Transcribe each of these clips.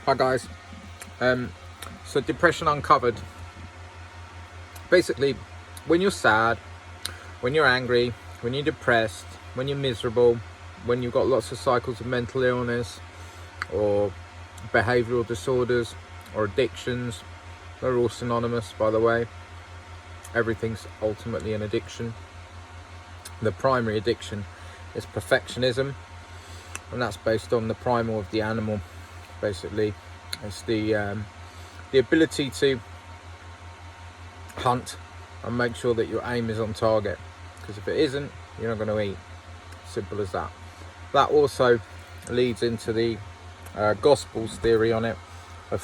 Hi guys. So Depression Uncovered. Basically, when you're sad, when you're angry, when you're depressed, when you're miserable, when you've got lots of cycles of mental illness or behavioural disorders or addictions, they're all synonymous, by the way. Everything's ultimately an addiction. The primary addiction is perfectionism, and that's based on the primal of the animal. Basically, it's the ability to hunt and make sure that your aim is on target, because if it isn't, you're not going to eat. Simple as that. That also leads into the Gospels theory on it of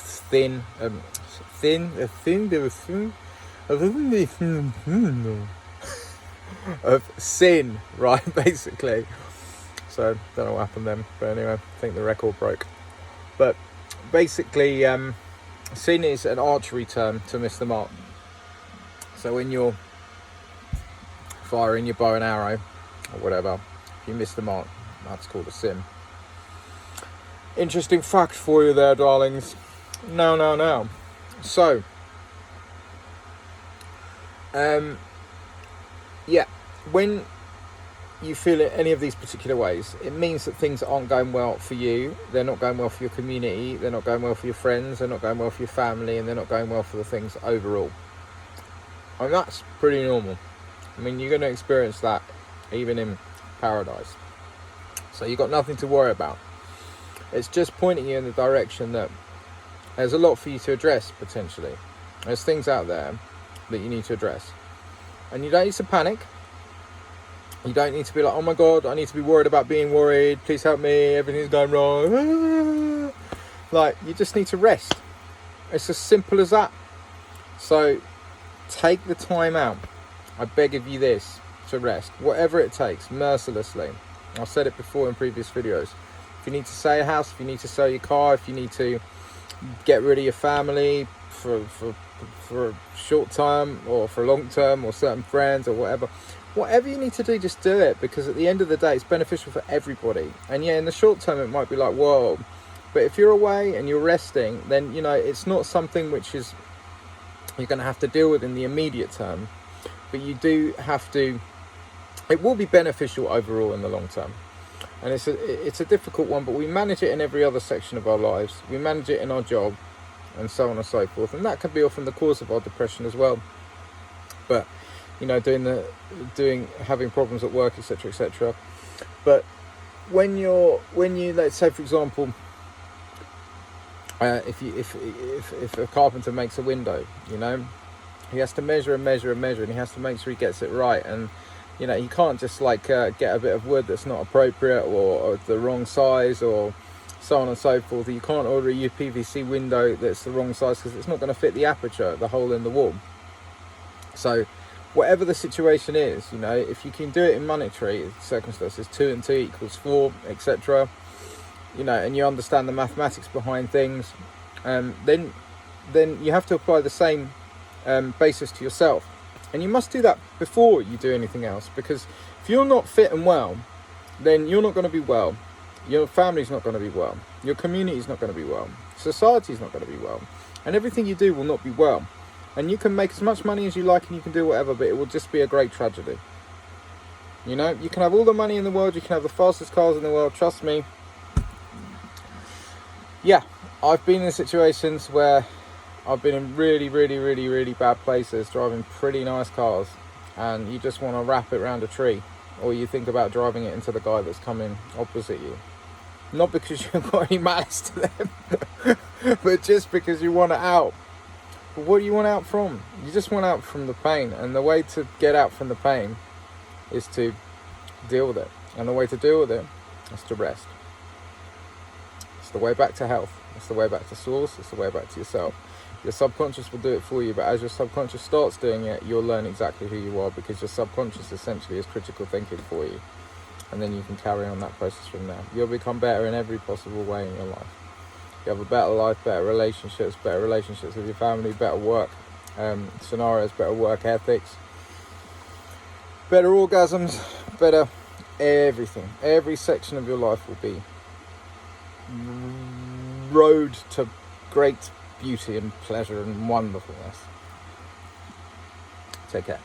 of sin, right? Basically. So don't know what happened then, but anyway, I think the record broke. But basically, sin is an archery term to miss the mark. So when you're firing your bow and arrow or whatever, if you miss the mark, that's called a sin. Interesting fact for you there, darlings. Now. So, when you feel it any of these particular ways, it means that things aren't going well for you, they're not going well for your community, they're not going well for your friends, they're not going well for your family, and they're not going well for the things overall. And that's pretty normal. I mean, you're going to experience that even in paradise. So you've got nothing to worry about. It's just pointing you in the direction that there's a lot for you to address, potentially. There's things out there that you need to address. And you don't need to panic. You don't need to be like, oh my God, I need to be worried about being worried. Please help me. Everything's going wrong. Like, you just need to rest. It's as simple as that. So take the time out. I beg of you this, to rest. Whatever it takes, mercilessly. I've said it before in previous videos. If you need to sell a house, if you need to sell your car, if you need to get rid of your family for a short time or for a long term, or certain friends or whatever you need to do, just do it, because at the end of the day it's beneficial for everybody. And yeah, in the short term it might be like, whoa, but if you're away and you're resting, then you know it's not something which is you're going to have to deal with in the immediate term, but you do have to. It will be beneficial overall in the long term. And it's a difficult one, but we manage it in every other section of our lives. We manage it in our job and so on and so forth, and that can be often the cause of our depression as well. But you know, having problems at work, etc. But when you let's say, for example, if a carpenter makes a window, you know, he has to measure and he has to make sure he gets it right. And you know, he can't just like get a bit of wood that's not appropriate or the wrong size or so on and so forth. You can't order a UPVC window that's the wrong size, because it's not going to fit the aperture, the hole in the wall. So whatever the situation is, you know, if you can do it in monetary circumstances, 2 and 2 = 4, etc., you know, and you understand the mathematics behind things, then you have to apply the same basis to yourself. And you must do that before you do anything else, because if you're not fit and well, then you're not going to be well. Your family's not going to be well. Your community's not going to be well. Society's not going to be well. And everything you do will not be well. And you can make as much money as you like and you can do whatever, but it will just be a great tragedy. You know, you can have all the money in the world, you can have the fastest cars in the world, trust me. Yeah, I've been in situations where I've been in really bad places, driving pretty nice cars, and you just want to wrap it around a tree, or you think about driving it into the guy that's coming opposite you. Not because you've got any malice to them, but just because you want it out. But what do you want out from? You just want out from the pain, and the way to get out from the pain is to deal with it, and the way to deal with it is to rest. It's the way back to health. It's the way back to source. It's the way back to yourself. Your subconscious will do it for you, but as your subconscious starts doing it, you'll learn exactly who you are, because your subconscious essentially is critical thinking for you, and then you can carry on that process from there. You'll become better in every possible way in your life. You have a better life, better relationships with your family, better work scenarios, better work ethics, better orgasms, better everything. Every section of your life will be road to great beauty and pleasure and wonderfulness. Take care.